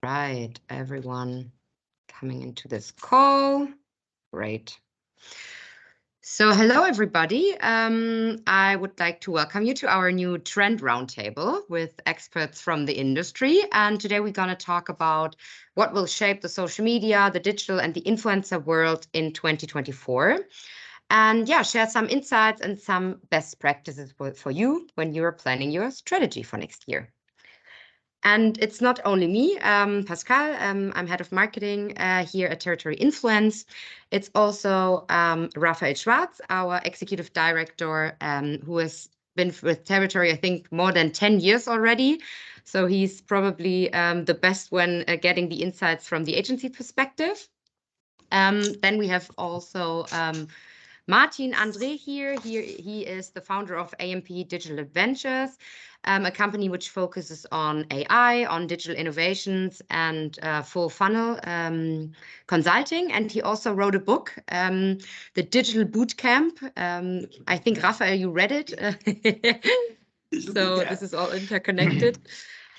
Right, everyone coming into this call. Great. So hello, everybody. I would like to welcome you to our new Trend Roundtable with experts from the industry. And today we're going to talk about what will shape the social media, the digital and the influencer world in 2024. And yeah, share some insights and some best practices for you when you're planning your strategy for next year. And it's not only me, Pascal, I'm head of marketing here at Territory Influence. It's also Raphael Schwarz, our executive director, who has been with Territory, I think, more than 10 years already. So he's probably the best when getting the insights from the agency perspective. Then we have also Martin André here. He is the founder of AMP Digital Adventures, a company which focuses on AI, on digital innovations, and full funnel consulting. And he also wrote a book, The Digital Bootcamp. I think, Raphael, you read it. So this is all interconnected.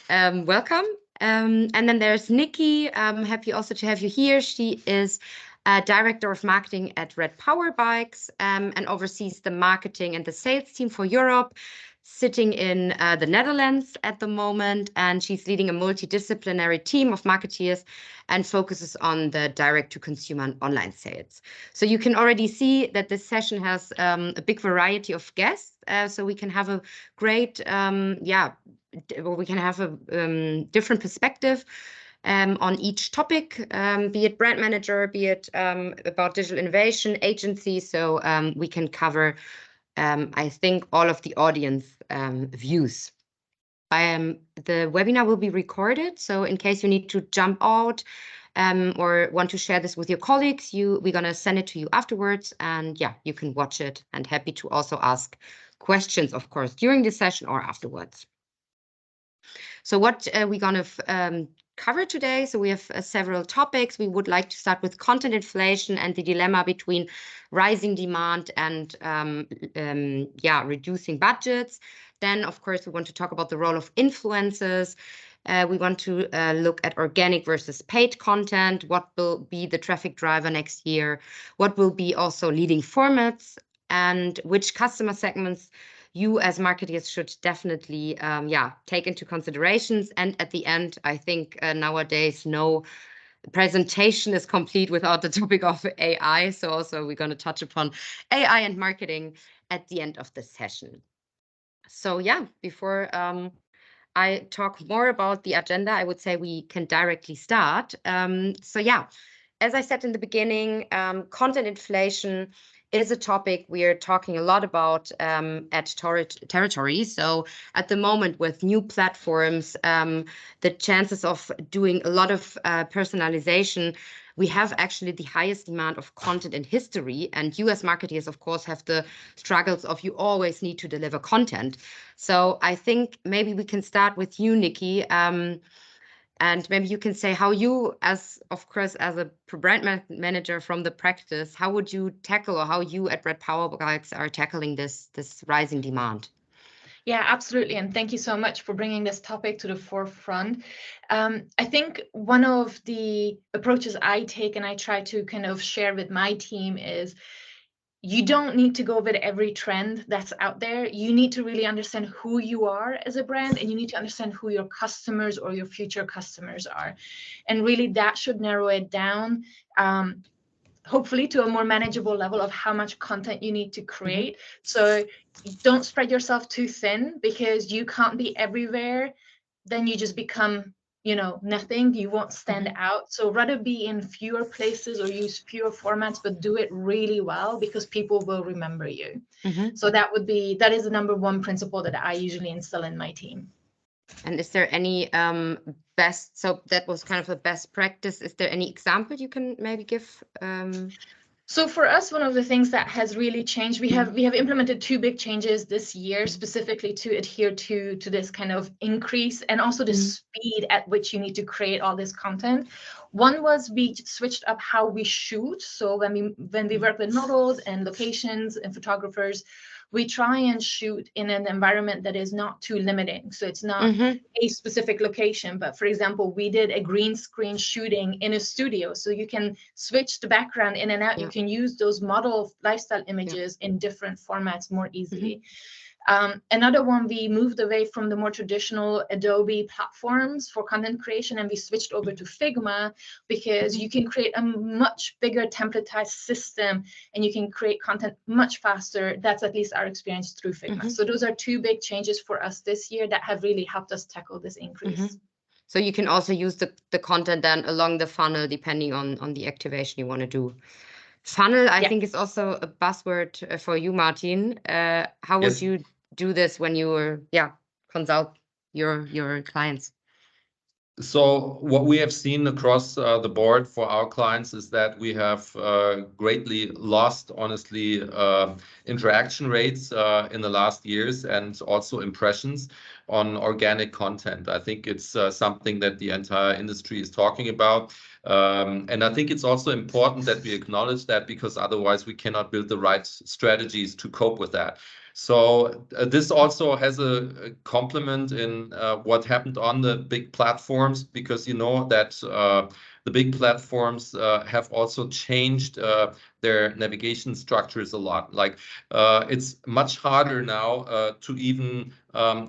Welcome. And then there's Nikki. I'm happy also to have you here. She is Director of Marketing at Red Power Bikes and oversees the marketing and the sales team for Europe, sitting in the Netherlands at the moment. And she's leading a multidisciplinary team of marketeers and focuses on the direct-to-consumer and online sales. So you can already see that this session has a big variety of guests. So we can have a great, we can have a different perspective on each topic, be it brand manager, be it about digital innovation, agency. So we can cover, I think, all of the audience views. The webinar will be recorded. So in case you need to jump out or want to share this with your colleagues, we're going to send it to you afterwards. And yeah, you can watch it, and happy to also ask questions, of course, during the session or afterwards. So what we're going to cover today. So we have several topics. We would like to start with content inflation and the dilemma between rising demand and reducing budgets. Then, of course, we want to talk about the role of influencers. We want to look at organic versus paid content. What will be the traffic driver next year? What will be also leading formats? And which customer segments you as marketers should definitely take into considerations. And at the end, I think nowadays no presentation is complete without the topic of AI. So also we're going to touch upon AI and marketing at the end of the session. So yeah, before I talk more about the agenda, I would say we can directly start. So yeah, as I said in the beginning, content inflation is a topic we're talking a lot about at Territory. So at the moment with new platforms, the chances of doing a lot of personalization, we have actually the highest demand of content in history. And you as marketers, of course, have the struggles of you always need to deliver content. So I think maybe we can start with you, Nikki. And maybe you can say how you, of course, as a brand manager from the practice, how would you tackle, or how you at Red Power Bikes are tackling this rising demand? Yeah, absolutely. And thank you so much for bringing this topic to the forefront. I think one of the approaches I take and I try to kind of share with my team is you don't need to go with every trend that's out there. You need to really understand who you are as a brand, and you need to understand who your customers or your future customers are. And really that should narrow it down, hopefully to a more manageable level of how much content you need to create. So don't spread yourself too thin, because you can't be everywhere. Then you just become nothing. You won't stand out. So rather be in fewer places or use fewer formats, but do it really well, because people will remember you. So that is the number one principle that I usually instill in my team. And is there any so that was kind of a best practice. Is there any example you can maybe give? So for us, one of the things that has really changed, we have implemented two big changes this year, specifically to adhere to this kind of increase and also the speed at which you need to create all this content. One was we switched up how we shoot. So when we work with models and locations and photographers, we try and shoot in an environment that is not too limiting. So it's not a specific location, but for example, we did a green screen shooting in a studio. So you can switch the background in and out. You can use those model lifestyle images in different formats more easily. Another one, we moved away from the more traditional Adobe platforms for content creation, and we switched over to Figma, because you can create a much bigger templatized system and you can create content much faster. That's at least our experience through Figma. So those are two big changes for us this year that have really helped us tackle this increase. So you can also use the content then along the funnel, depending on the activation you want to do. Funnel, I think, is also a buzzword for you, Martin. How would you do this when you consult your clients? So what we have seen across the board for our clients is that we have greatly lost, honestly, interaction rates in the last years, and also impressions on organic content. I think it's something that the entire industry is talking about. And I think it's also important that we acknowledge that, because otherwise we cannot build the right strategies to cope with that. So this also has a complement in what happened on the big platforms, because you know that the big platforms have also changed their navigation structures a lot. Like it's much harder now to even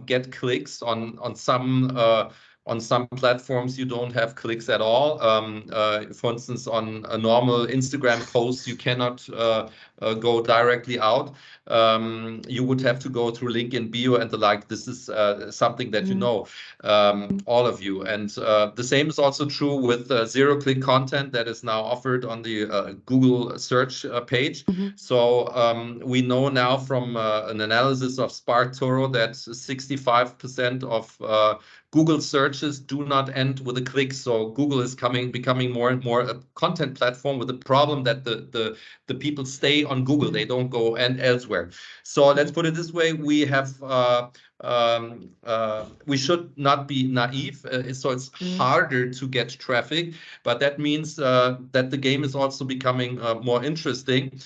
get clicks on some platforms. You don't have clicks at all. For instance, on a normal Instagram post, you cannot go directly out. You would have to go through link in bio and the like. This is something that you know, all of you. And the same is also true with zero-click content that is now offered on the Google search page. So we know now from an analysis of Spark Toro that 65% of Google searches do not end with a click. So Google is becoming more and more a content platform, with the problem that the people stay on Google. They don't go elsewhere. So let's put it this way: we have we should not be naive. So it's harder to get traffic, but that means that the game is also becoming more interesting.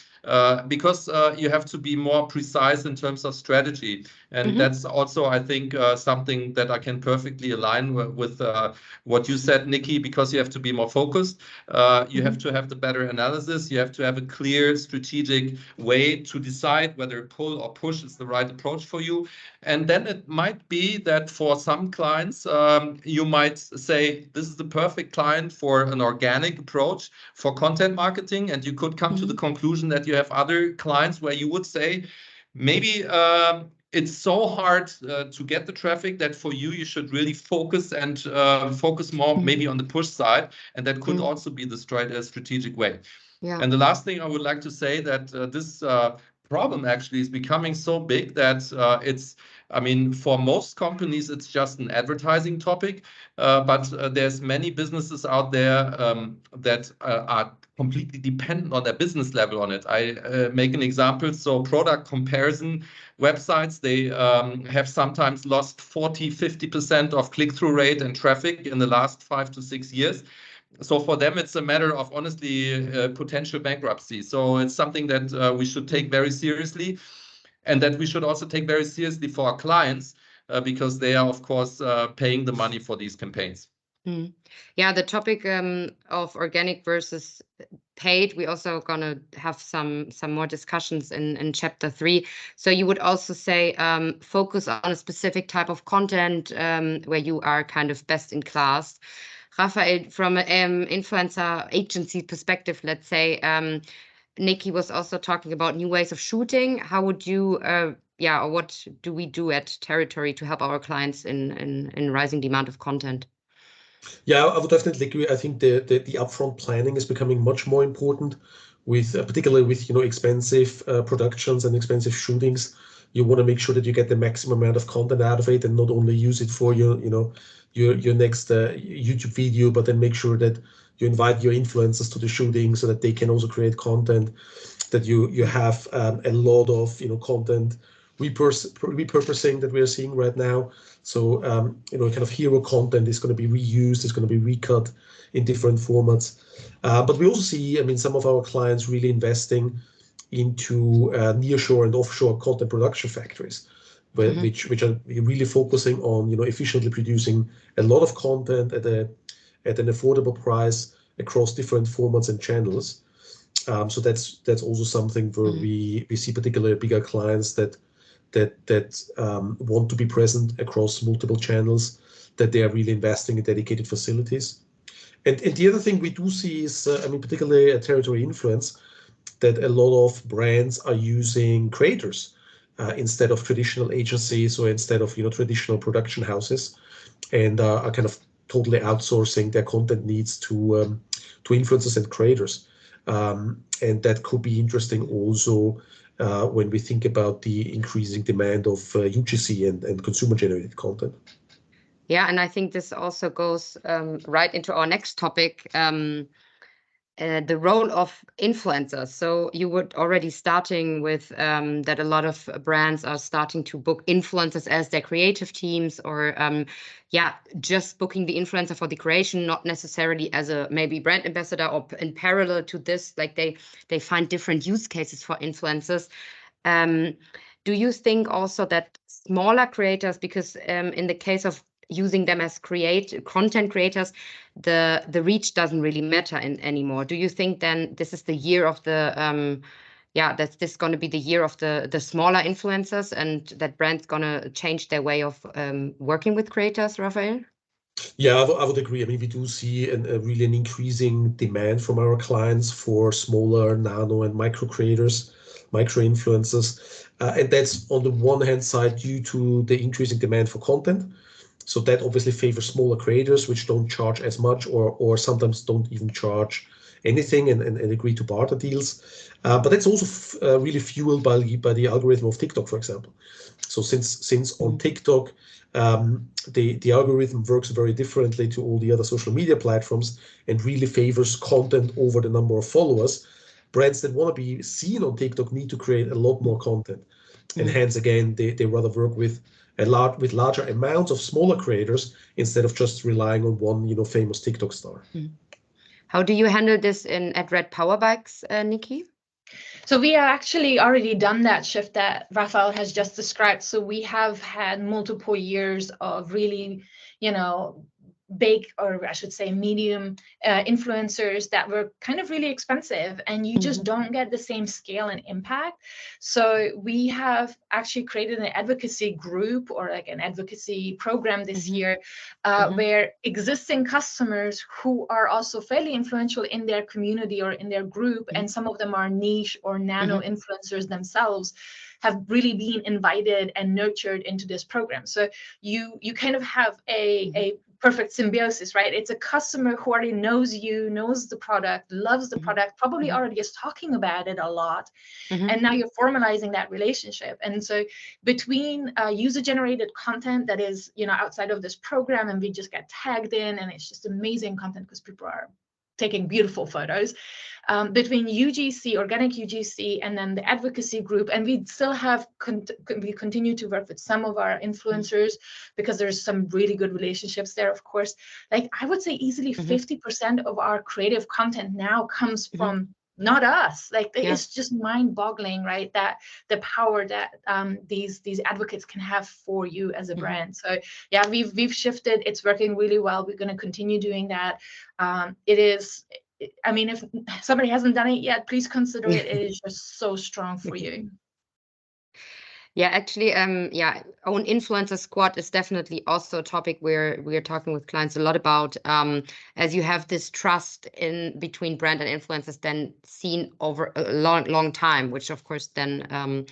Because you have to be more precise in terms of strategy. And that's also, I think, something that I can perfectly align with what you said, Nikki, because you have to be more focused. You have to have the better analysis. You have to have a clear strategic way to decide whether pull or push is the right approach for you. And then it might be that for some clients, you might say, this is the perfect client for an organic approach for content marketing. And you could come to the conclusion that you have other clients where you would say, maybe it's so hard to get the traffic that for you, you should really focus and focus more maybe on the push side. And that could also be the strategic way. And the last thing I would like to say, that this problem actually is becoming so big that I mean, for most companies, it's just an advertising topic. But there's many businesses out there that are completely dependent on their business level on it. I make an example. So product comparison websites, they have sometimes lost 40–50% of click-through rate and traffic in the last 5 to 6 years. So for them, it's a matter of, honestly, potential bankruptcy. So it's something that we should take very seriously, and that we should also take very seriously for our clients, because they are, of course, paying the money for these campaigns. Yeah, the topic of organic versus paid, we also gonna have some more discussions in chapter 3. So you would also say focus on a specific type of content where you are kind of best in class. Raphael, from an influencer agency perspective, let's say, Nikki was also talking about new ways of shooting. How would you, or what do we do at Territory to help our clients in rising demand of content? Yeah, I would definitely agree. I think the upfront planning is becoming much more important, with particularly with expensive productions and expensive shootings. You want to make sure that you get the maximum amount of content out of it, and not only use it for your next YouTube video, but then make sure that you invite your influencers to the shooting so that they can also create content. That you have a lot of content repurposing that we are seeing right now. So kind of hero content is going to be reused, is going to be recut in different formats. But we also see, I mean, some of our clients really investing into nearshore and offshore content production factories, which are really focusing on efficiently producing a lot of content at an affordable price across different formats and channels. So that's also something where we see particularly bigger clients that want to be present across multiple channels, that they are really investing in dedicated facilities. And the other thing we do see is, particularly at Territory Influence, that a lot of brands are using creators instead of traditional agencies or instead of traditional production houses, and are kind of totally outsourcing their content needs to influencers and creators. And that could be interesting also when we think about the increasing demand of UGC and consumer-generated content. Yeah, and I think this also goes right into our next topic, the role of influencers. So you were already starting with that a lot of brands are starting to book influencers as their creative teams, or just booking the influencer for the creation, not necessarily as a maybe brand ambassador, or in parallel to this, like they find different use cases for influencers. Do you think also that smaller creators, because in the case of using them as content creators, the reach doesn't really matter anymore? Do you think then this is the year of the that's this going to be the year of the smaller influencers, and that brands going to change their way of working with creators, Raphael? Yeah, I would agree. We do see really an increasing demand from our clients for smaller nano and micro creators, micro influencers. And that's on the one hand side due to the increasing demand for content. So that obviously favors smaller creators, which don't charge as much, or sometimes don't even charge anything and agree to barter deals. But that's also really fueled by the algorithm of TikTok, for example. So since on TikTok, the algorithm works very differently to all the other social media platforms and really favors content over the number of followers, brands that want to be seen on TikTok need to create a lot more content. And hence, again, they rather work with larger amounts of smaller creators instead of just relying on one famous TikTok star. How do you handle this at Red Power Bikes, Nikki? So we have actually already done that shift that Raphael has just described. So we have had multiple years of really, big, or I should say medium influencers that were kind of really expensive, and you just don't get the same scale and impact. So we have actually created an advocacy group, or like an advocacy program this year, where existing customers who are also fairly influential in their community or in their group, and some of them are niche or nano influencers themselves, have really been invited and nurtured into this program. So you kind of have a perfect symbiosis, right? It's a customer who already knows you, knows the product, loves the product, probably already is talking about it a lot. And now you're formalizing that relationship. And so between user-generated content that is, outside of this program, and we just get tagged in, and it's just amazing content because people are taking beautiful photos, between UGC, organic UGC, and then the advocacy group. And we still have, we continue to work with some of our influencers because there's some really good relationships there, of course. Like, I would say easily 50% of our creative content now comes from not us. Like, it's just mind-boggling, right? That the power that these advocates can have for you as a brand. So yeah, we've shifted. It's working really well. We're going to continue doing that. It is, if somebody hasn't done it yet, please consider it. It is just so strong for you. Yeah, actually, own influencer squad is definitely also a topic where we are talking with clients a lot about, as you have this trust in between brand and influencers then seen over a long time, which of course then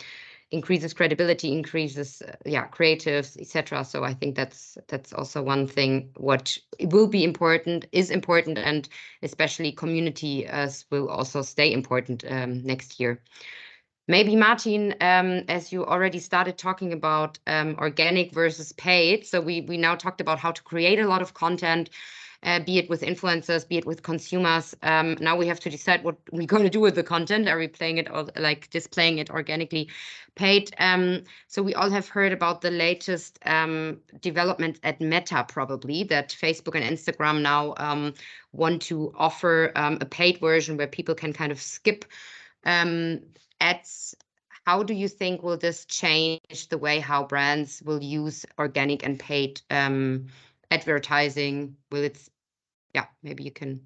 increases credibility, increases creatives, etc. So I think that's also one thing what will be important, is important, and especially community will also stay important next year. Maybe Martin, as you already started talking about organic versus paid, so we now talked about how to create a lot of content, be it with influencers, be it with consumers. Now we have to decide what we're going to do with the content. Are we playing it, or like displaying it organically, paid? So we all have heard about the latest development at Meta, probably, that Facebook and Instagram now want to offer a paid version where people can kind of skip ads, how do you think will this change the way how brands will use organic and paid advertising? Will it, yeah, maybe you can.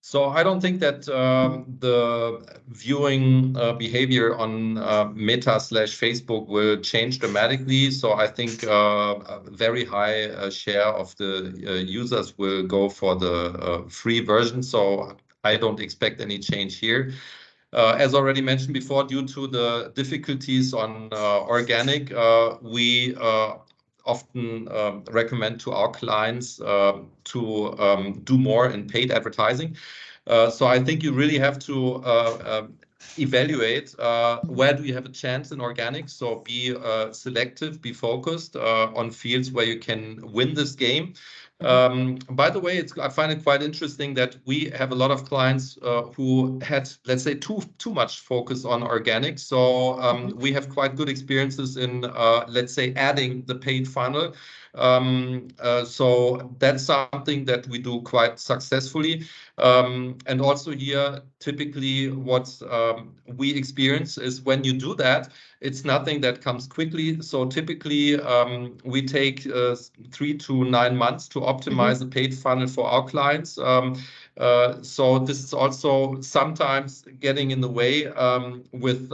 So I don't think that the viewing behavior on Meta/Facebook will change dramatically. So I think a very high share of the users will go for the free version. So I don't expect any change here. As already mentioned before, due to the difficulties on organic, we often recommend to our clients to do more in paid advertising. So I think you really have to evaluate where do you have a chance in organic. So be selective, be focused on fields where you can win this game. By the way, I find it quite interesting that we have a lot of clients who had, let's say, too much focus on organic. So we have quite good experiences in, let's say, adding the paid funnel. So that's something that we do quite successfully. And also here, typically what we experience is when you do that, it's nothing that comes quickly. So typically we take 3 to 9 months to optimize the paid funnel for our clients. So this is also sometimes getting in the way with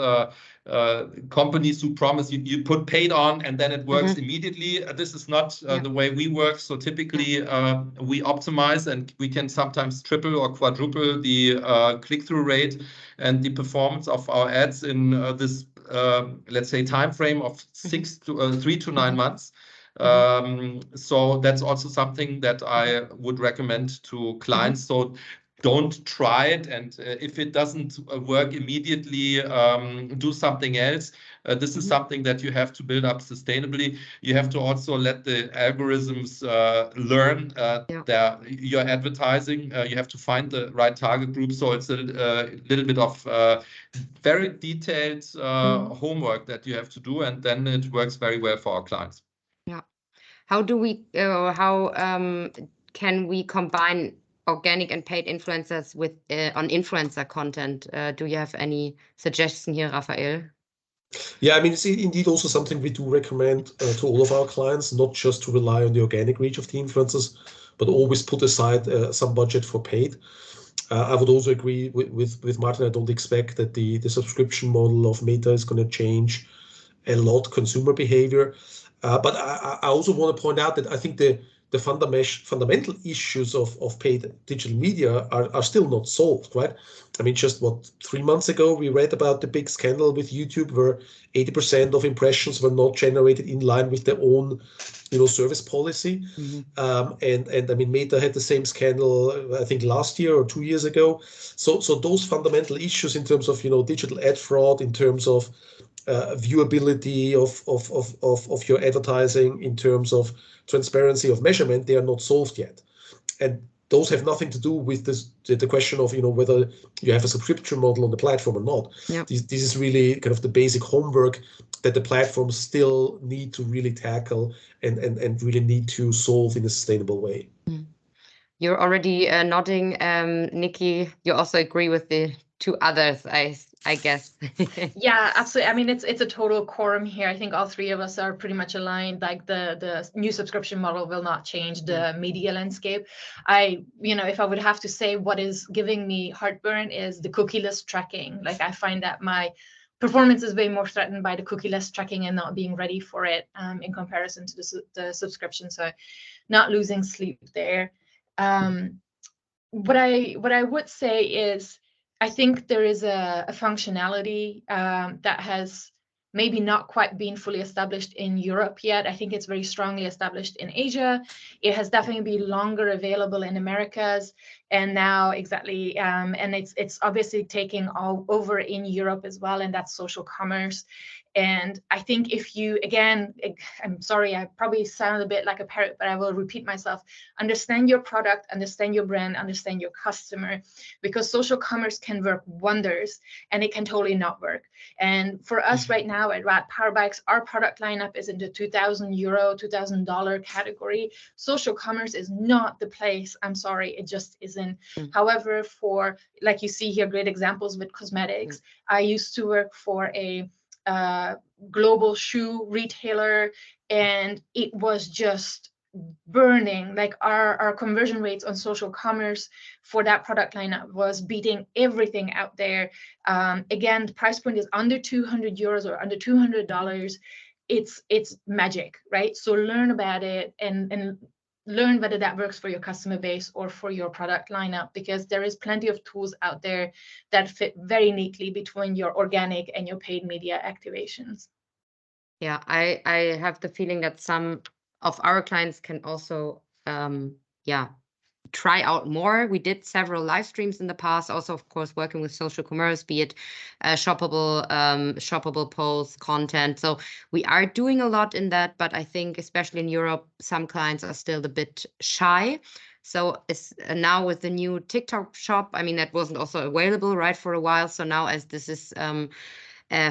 companies who promise you put paid on and then it works immediately. This is not the way we work. So typically we optimize and we can sometimes triple or quadruple the click-through rate and the performance of our ads in this let's say time frame of 3 to 9 months. So that's also something that I would recommend to clients. So don't try it, and if it doesn't work immediately, do something else. This is something that you have to build up sustainably. You have to also let the algorithms learn your advertising. You have to find the right target group. So it's a little bit of very detailed homework that you have to do, and then it works very well for our clients. Yeah. How do we, can we combine organic and paid influencers with on influencer content? Do you have any suggestion here, Raphael? Yeah, I mean, it's indeed also something we do recommend to all of our clients, not just to rely on the organic reach of the influencers, but always put aside some budget for paid. I would also agree with Martin. I don't expect that the subscription model of Meta is going to change a lot consumer behavior. But I also want to point out that I think the fundamental issues of paid digital media are still not solved, right? I mean, just 3 months ago, we read about the big scandal with YouTube where 80% of impressions were not generated in line with their own service policy. And I mean, Meta had the same scandal, I think last year or 2 years ago. So those fundamental issues in terms of, digital ad fraud, in terms of viewability of your advertising, in terms of transparency of measurement, they are not solved yet. And those have nothing to do with the question of whether you have a subscription model on the platform or not. This is really kind of the basic homework that the platforms still need to really tackle and really need to solve in a sustainable way. You're already nodding, Nikki. You also agree with the 2 others, I guess. Yeah, absolutely. I mean, it's a total quorum here. I think all 3 of us are pretty much aligned. Like the new subscription model will not change the media landscape. If I would have to say what is giving me heartburn is the cookieless tracking. Like I find that my performance is way more threatened by the cookieless tracking and not being ready for it in comparison to the subscription. So not losing sleep there. What I would say is, I think there is a functionality that has maybe not quite been fully established in Europe yet. I think it's very strongly established in Asia. It has definitely been longer available in Americas, and now and it's obviously taking all over in Europe as well, and that's social commerce. And I think if you, again, I'm sorry, I probably sound a bit like a parrot, but I will repeat myself, understand your product, understand your brand, understand your customer, because social commerce can work wonders and it can totally not work. And for us right now at Rad Power Bikes, our product lineup is in the €2,000, $2,000 category. Social commerce is not the place. I'm sorry, it just isn't. However, for, like you see here, great examples with cosmetics. I used to work for a global shoe retailer, and it was just burning. Like our conversion rates on social commerce for that product lineup was beating everything out there. Again, the price point is under €200 or under $200. It's magic, right? So learn about it and learn whether that works for your customer base or for your product lineup, because there is plenty of tools out there that fit very neatly between your organic and your paid media activations. Yeah, I have the feeling that some of our clients can also, try out more. We did several live streams in the past, also, of course, working with social commerce, be it shoppable posts, content. So we are doing a lot in that, but I think especially in Europe, some clients are still a bit shy. So now with the new TikTok shop, I mean, that wasn't also available, right, for a while. So now as this is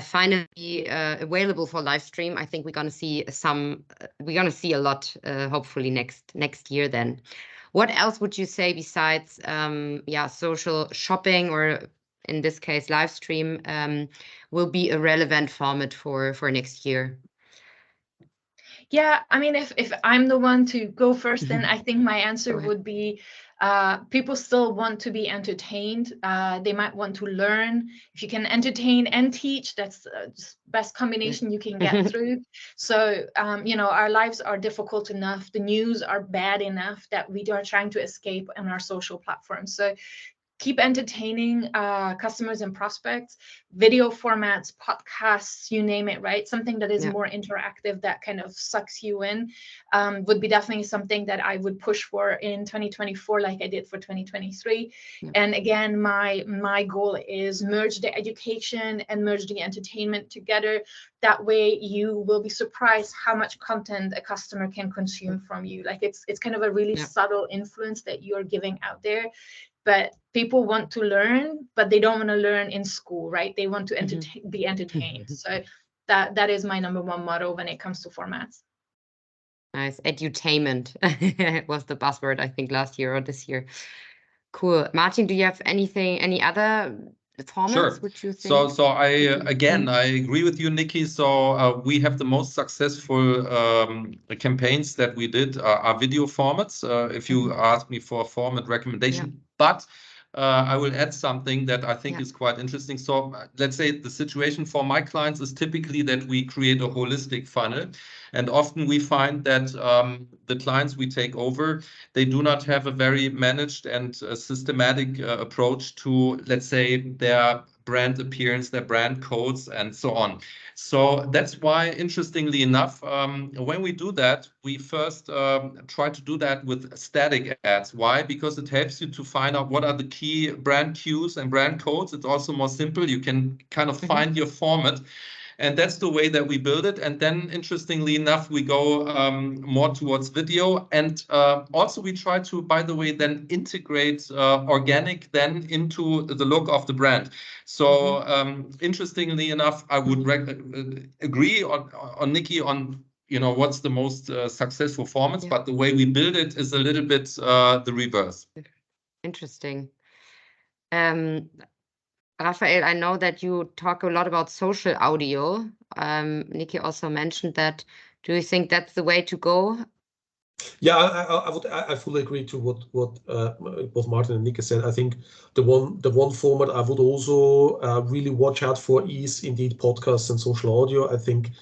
finally available for live stream, I think we're gonna see a lot, hopefully next year then. What else would you say besides social shopping, or in this case live stream, will be a relevant format for next year? Yeah, I mean, if I'm the one to go first, then I think my answer would be people still want to be entertained. They might want to learn. If you can entertain and teach, that's the best combination you can get through. So, our lives are difficult enough. The news are bad enough that we are trying to escape on our social platforms. So keep entertaining customers and prospects, video formats, podcasts, you name it, right? Something that is more interactive, that kind of sucks you in, would be definitely something that I would push for in 2024, like I did for 2023. And again, my goal is merge the education and merge the entertainment together. That way you will be surprised how much content a customer can consume from you. Like it's kind of a really subtle influence that you're giving out there. But people want to learn, but they don't want to learn in school, right? They want to be entertained. So that is my number one motto when it comes to formats. Nice. Edutainment was the buzzword, I think, last year or this year. Cool. Martin, do you have any other formats which you think? So I agree with you, Nikki. So we have the most successful campaigns that we did are video formats. If you ask me for a format recommendation, but I will add something that I think is quite interesting. So let's say the situation for my clients is typically that we create a holistic funnel. And often we find that the clients we take over, they do not have a very managed and systematic approach to, let's say, their brand appearance, their brand codes, and so on. So that's why, interestingly enough, when we do that, we first try to do that with static ads. Why? Because it helps you to find out what are the key brand cues and brand codes. It's also more simple. You can kind of find your format. And that's the way that we build it. And then, interestingly enough, we go more towards video. And also we try to, by the way, then integrate organic then into the look of the brand. So interestingly enough, I would agree on Nikki on what's the most successful formats, but the way we build it is a little bit the reverse. Interesting. Raphael, I know that you talk a lot about social audio. Nikki also mentioned that. Do you think that's the way to go? Yeah, I fully agree to what both Martin and Nikki said. I think the one format I would also really watch out for is indeed podcasts and social audio. I think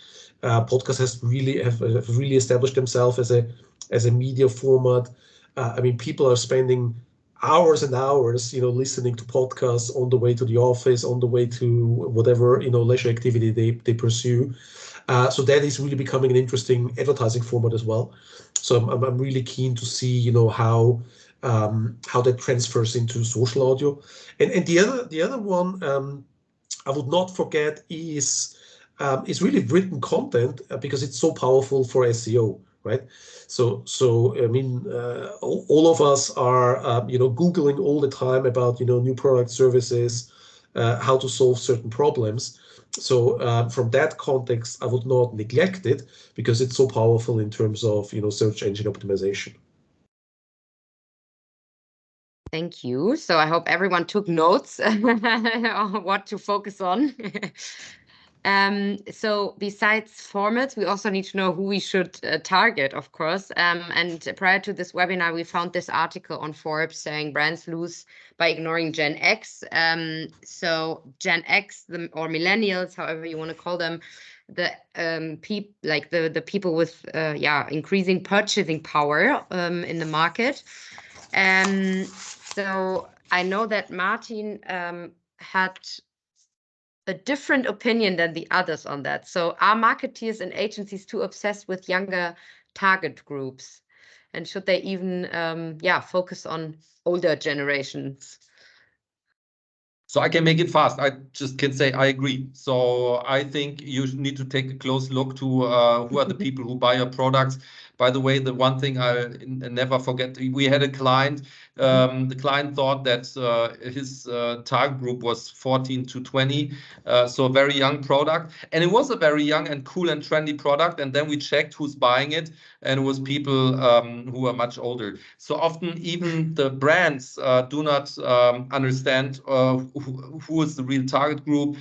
podcasts have really established themselves as a media format. I mean, people are spending hours and hours, listening to podcasts on the way to the office, on the way to whatever, leisure activity they pursue. So that is really becoming an interesting advertising format as well. So I'm really keen to see, how that transfers into social audio. And the other one I would not forget is is really written content because it's so powerful for SEO, right? So I mean, all of us are Googling all the time about new product services, how to solve certain problems. So from that context, I would not neglect it because it's so powerful in terms of search engine optimization. Thank you. So I hope everyone took notes on what to focus on. So besides formats, we also need to know who we should target, of course. And prior to this webinar, we found this article on Forbes saying brands lose by ignoring Gen X. So Gen X, or millennials, however you want to call them, the the people with increasing purchasing power in the market. So I know that Martin had a different opinion than the others on that. So are marketeers and agencies too obsessed with younger target groups? And should they even focus on older generations? So I can make it fast. I just can say I agree. So I think you need to take a close look to who are the people who buy your products. By the way, the one thing I never forget, we had a client. The client thought that his target group was 14 to 20, so a very young product. And it was a very young and cool and trendy product. And then we checked who's buying it, and it was people who are much older. So often even the brands do not understand who is the real target group.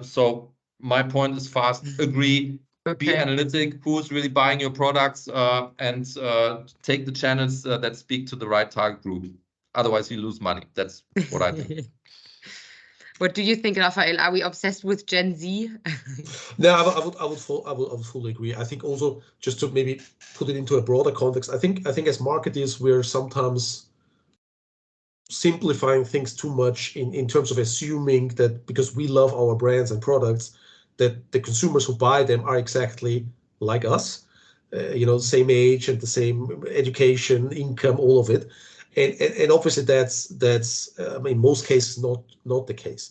So my point is fast, agree, be analytic, who's really buying your products, and take the channels that speak to the right target group. Otherwise you lose money. That's what I think. What do you think, Raphael? Are we obsessed with Gen Z? No, I would fully agree. I think also just to maybe put it into a broader context, I think as marketers we're sometimes simplifying things too much in terms of assuming that because we love our brands and products, that the consumers who buy them are exactly like us, same age and the same education, income, all of it. And obviously that's in most cases not the case.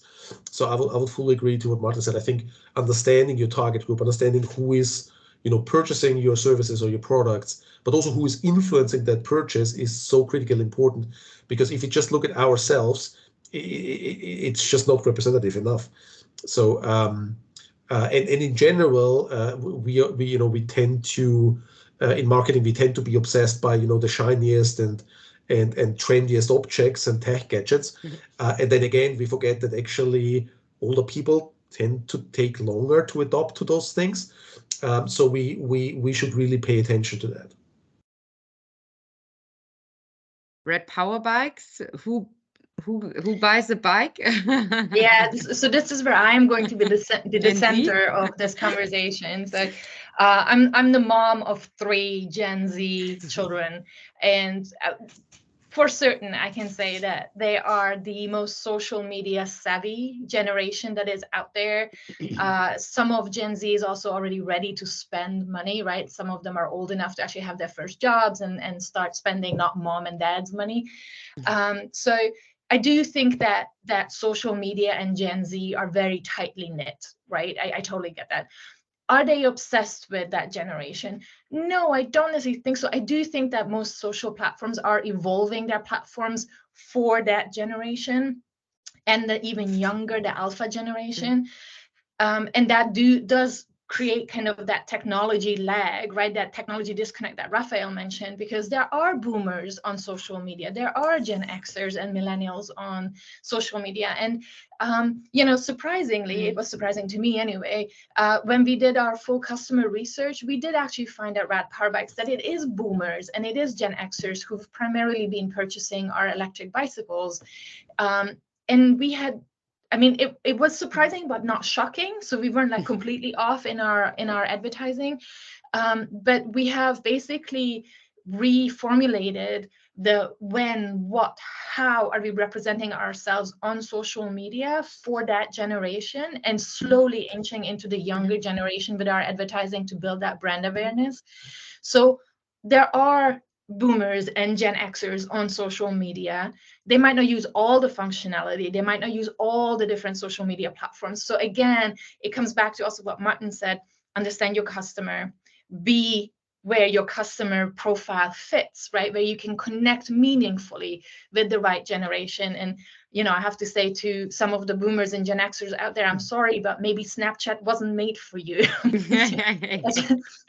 So I would fully agree to what Martin said. I think understanding your target group, understanding who is purchasing your services or your products, but also who is influencing that purchase is so critically important. Because if you just look at ourselves, it's just not representative enough. So and in general, we tend to in marketing we tend to be obsessed by the shiniest and trendiest objects and tech gadgets, and then again we forget that actually older people tend to take longer to adopt to those things. So we should really pay attention to that. Red power bikes, who buys a bike? Yeah, so this is where I'm going to be the center of this conversation. So I'm the mom of 3 Gen Z children, and for certain I can say that they are the most social media savvy generation that is out there. Some of Gen Z is also already ready to spend money, right? Some of them are old enough to actually have their first jobs and start spending not mom and dad's money. So I do think that social media and Gen Z are very tightly knit, right? I totally get that. Are they obsessed with that generation? No, I don't necessarily think so. I do think that most social platforms are evolving their platforms for that generation and the even younger, the alpha generation. And that does create kind of that technology lag, right? That technology disconnect that Raphael mentioned, because there are boomers on social media. There are Gen Xers and millennials on social media. And, surprisingly, it was surprising to me anyway, when we did our full customer research, we did actually find at Rad Power Bikes that it is boomers and it is Gen Xers who've primarily been purchasing our electric bicycles. And we had, it was surprising but not shocking. So we weren't like completely off in our advertising, but we have basically reformulated the when, what, how are we representing ourselves on social media for that generation, and slowly inching into the younger generation with our advertising to build that brand awareness. So there are boomers and Gen Xers on social media. They might not use all the functionality. They might not use all the different social media platforms. So again, it comes back to also what Martin said, understand your customer, be where your customer profile fits, right? Where you can connect meaningfully with the right generation. And, you know, I have to say to some of the boomers and Gen Xers out there, I'm sorry, but maybe Snapchat wasn't made for you.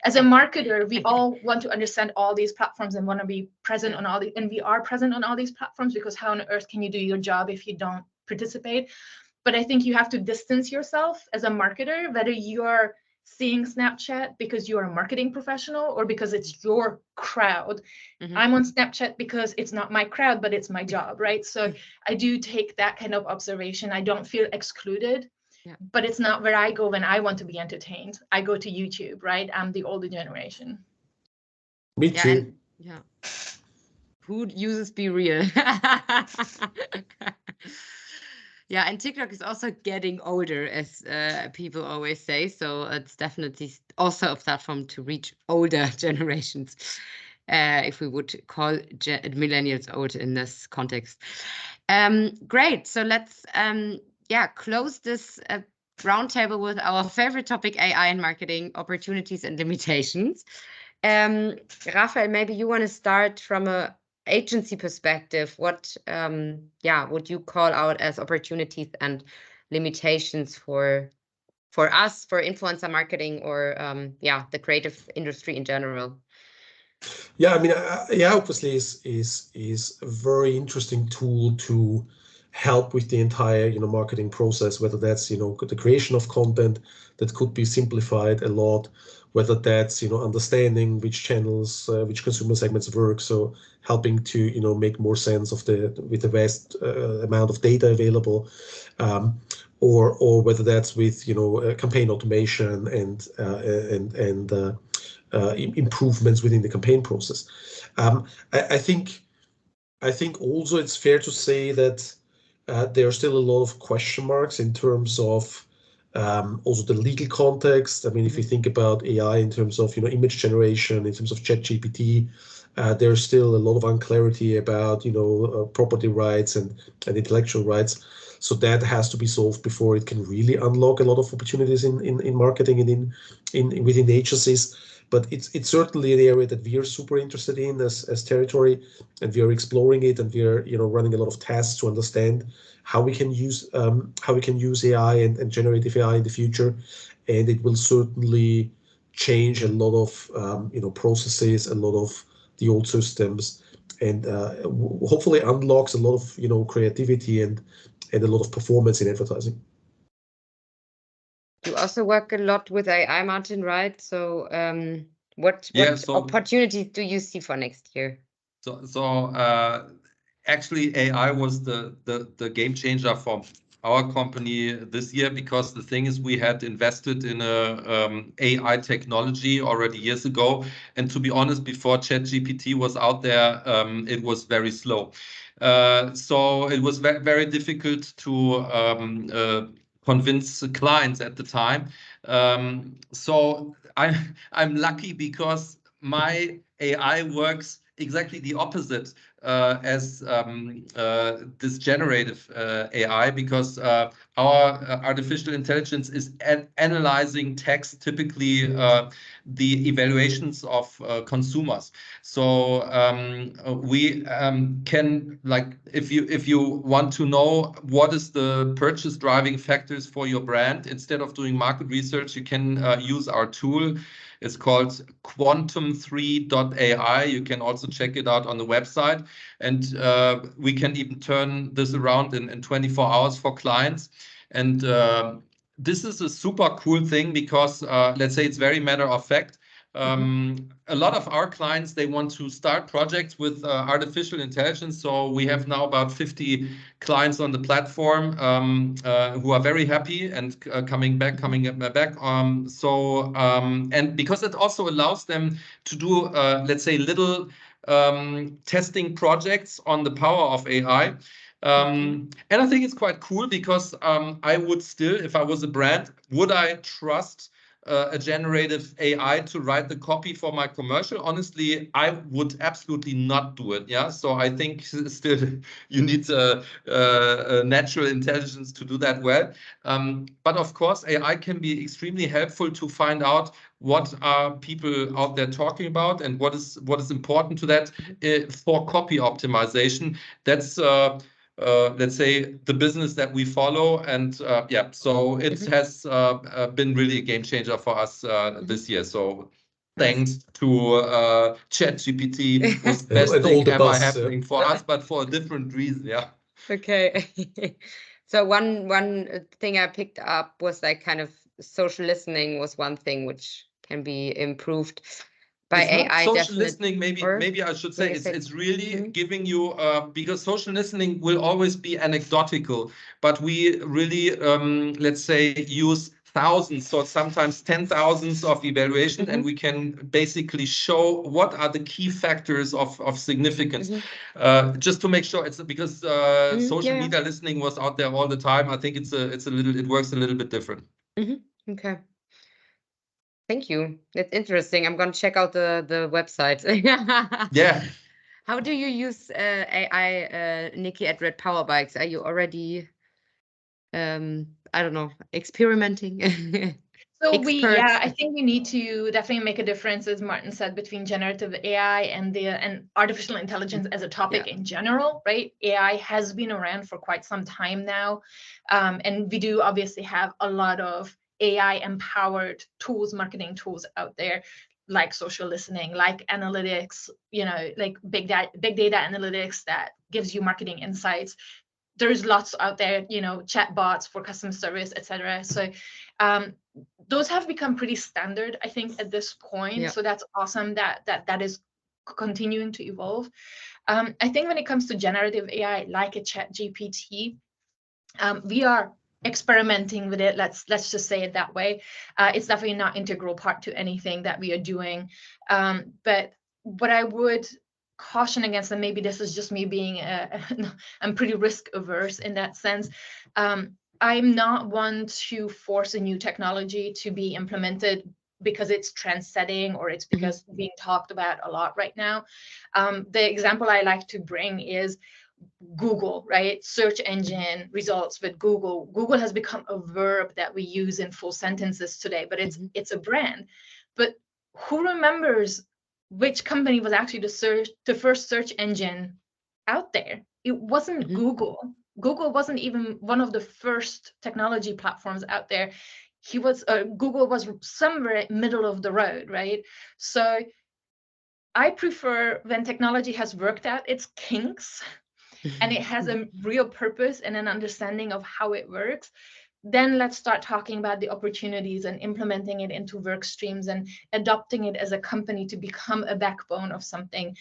As a marketer, we all want to understand all these platforms and want to be present on all and we are present on all these platforms, because how on earth can you do your job if you don't participate? But I think you have to distance yourself as a marketer, whether you're seeing Snapchat because you're a marketing professional or because it's your crowd. I'm on Snapchat because it's not my crowd, but it's my job, right? So I do take that kind of observation. I don't feel excluded, but it's not where I go when I want to be entertained. I go to YouTube, right? I'm the older generation. Me too. Who uses Be Real? Yeah, and TikTok is also getting older, as people always say. So it's definitely also a platform to reach older generations, if we would call millennials old in this context. Great. So let's close this roundtable with our favorite topic, AI and marketing, opportunities and limitations. Raphael, maybe you want to start from a agency perspective. What would you call out as opportunities and limitations for us, for influencer marketing, or the creative industry in general? Yeah, I mean, obviously is a very interesting tool to help with the entire marketing process, whether that's the creation of content that could be simplified a lot, whether that's understanding which channels, which consumer segments work, so helping to make more sense of with the vast amount of data available, or whether that's with campaign automation and improvements within the campaign process. I think also it's fair to say that there are still a lot of question marks in terms of also the legal context. I mean, if you think about AI in terms of image generation, in terms of ChatGPT, there's still a lot of unclarity about property rights and intellectual rights. So that has to be solved before it can really unlock a lot of opportunities in marketing and within agencies. But it's certainly an area that we are super interested in as territory, and we are exploring it, and we are running a lot of tests to understand how we can use AI and generative AI in the future. And it will certainly change a lot of processes, a lot of the old systems, and hopefully unlocks a lot of creativity and a lot of performance in advertising. You also work a lot with AI, Martin, right? So what opportunities do you see for next year? Actually, AI was the game changer for our company this year, because the thing is, we had invested in a AI technology already years ago, and to be honest, before ChatGPT was out there, it was very slow. So it was very difficult to convince the clients at the time. So I'm lucky because my AI works exactly the opposite as this generative AI, because our artificial intelligence is analyzing text, typically the evaluations of consumers. So we can, like, if you want to know what is the purchase driving factors for your brand, instead of doing market research, you can use our tool. It's called quantum3.ai. You can also check it out on the website. And we can even turn this around in 24 hours for clients. And this is a super cool thing because, let's say, it's very matter of fact. A lot of our clients, they want to start projects with artificial intelligence. So we have now about 50 clients on the platform who are very happy and coming back. And because it also allows them to do, let's say, little testing projects on the power of AI. And I think it's quite cool because I would still, if I was a brand, would I trust a generative AI to write the copy for my commercial, honestly, I would absolutely not do it. Yeah, so I think still you need natural intelligence to do that well. But of course, AI can be extremely helpful to find out what are people out there talking about and what is important to that for copy optimization. That's let's say the business that we follow, and yeah, so it has been really a game changer for us this year. So thanks to ChatGPT, was best And thing all the ever buzz, happening for us, but for a different reason. Yeah. Okay. So one thing I picked up was like kind of social listening was one thing which can be improved by It's not AI. social listening. Maybe I should say maybe it's really giving you because social listening will always be anecdotal, but we really let's say use thousands or sometimes 10,000s of evaluation, and we can basically show what are the key factors of significance, just to make sure it's because social media listening was out there all the time. I think it works a little bit different. Okay. Thank you. It's interesting. I'm going to check out the website. Yeah. How do you use AI, Nikki, at Red Power Bikes? Are you already, I don't know, experimenting? So I think we need to definitely make a difference, as Martin said, between generative AI and artificial intelligence as a topic in general, right? AI has been around for quite some time now, and we do obviously have a lot of AI-empowered tools, marketing tools out there, like social listening, like analytics, like big data analytics that gives you marketing insights. There's lots out there, chat bots for customer service, etc. So those have become pretty standard, I think, at this point. Yeah. So that's awesome that is continuing to evolve. I think when it comes to generative AI, like a ChatGPT, we are experimenting with it. Let's just say it that way. It's definitely not integral part to anything that we are doing. But what I would caution against, and maybe this is just me being I'm pretty risk averse in that sense. I'm not one to force a new technology to be implemented because it's trend-setting or it's because being talked about a lot right now. The example I like to bring is Google, right? Search engine results with Google. Google has become a verb that we use in full sentences today, but it's a brand. But who remembers which company was actually the first search engine out there? It wasn't Google. Google wasn't even one of the first technology platforms out there. Google was somewhere middle of the road, right? So I prefer when technology has worked out its kinks and it has a real purpose and an understanding of how it works, then let's start talking about the opportunities and implementing it into work streams and adopting it as a company to become a backbone of something.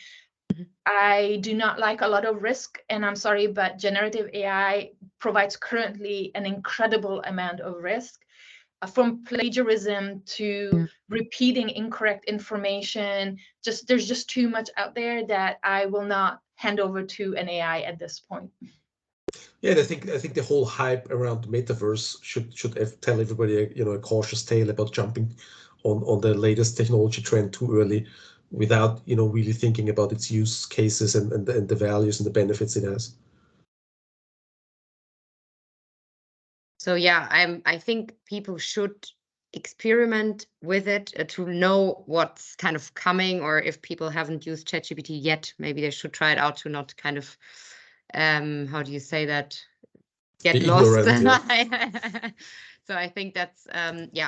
I do not like a lot of risk, and I'm sorry, but generative AI provides currently an incredible amount of risk, from plagiarism to repeating incorrect information. There's just too much out there that I will not hand over to an AI at this point. Yeah, and I think the whole hype around the metaverse should tell everybody a cautious tale about jumping on the latest technology trend too early, without really thinking about its use cases and the values and the benefits it has. So yeah, I think people should experiment with it to know what's kind of coming, or if people haven't used ChatGPT yet, maybe they should try it out to not kind of how do you say that, get lost. So I think that's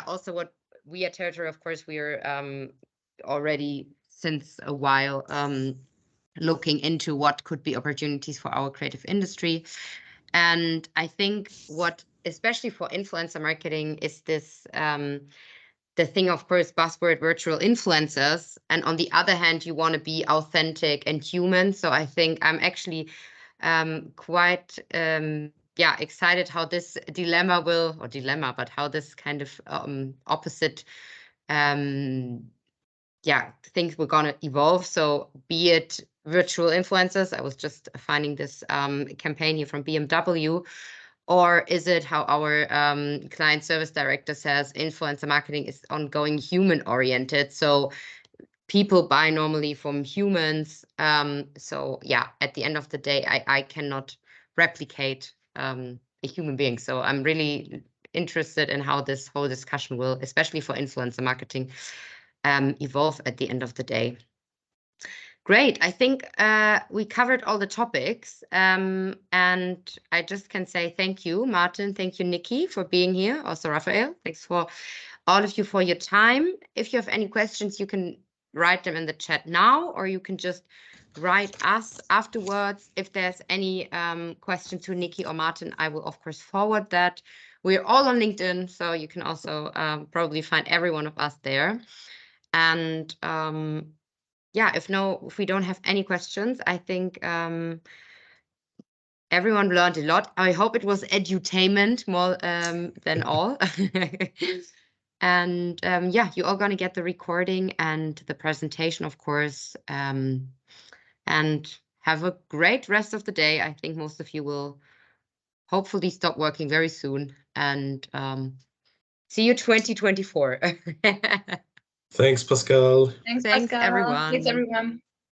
also what we at Territory, of course, we are already since a while looking into what could be opportunities for our creative industry. And I think what, especially for influencer marketing, is this the thing, of course, buzzword virtual influencers. And on the other hand, you want to be authentic and human. So I think I'm actually quite excited how this but how this kind of opposite things we're gonna evolve. So be it virtual influencers, I was just finding this campaign here from BMW Or is it how our client service director says, influencer marketing is ongoing human oriented? So people buy normally from humans. So yeah, at the end of the day, I cannot replicate a human being. So I'm really interested in how this whole discussion will, especially for influencer marketing, evolve at the end of the day. Great. I think we covered all the topics. And I just can say thank you, Martin. Thank you, Nikki, for being here. Also, Raphael. Thanks for all of you for your time. If you have any questions, you can write them in the chat now, or you can just write us afterwards. If there's any question to Nikki or Martin, I will, of course, forward that. We're all on LinkedIn, so you can also probably find every one of us there. And yeah, if we don't have any questions, I think everyone learned a lot. I hope it was edutainment more than all. And yeah, you're all going to get the recording and the presentation, of course. And have a great rest of the day. I think most of you will hopefully stop working very soon. And see you 2024. Thanks, Pascal. Thanks, Thanks, Pascal. everyone. Thanks, everyone.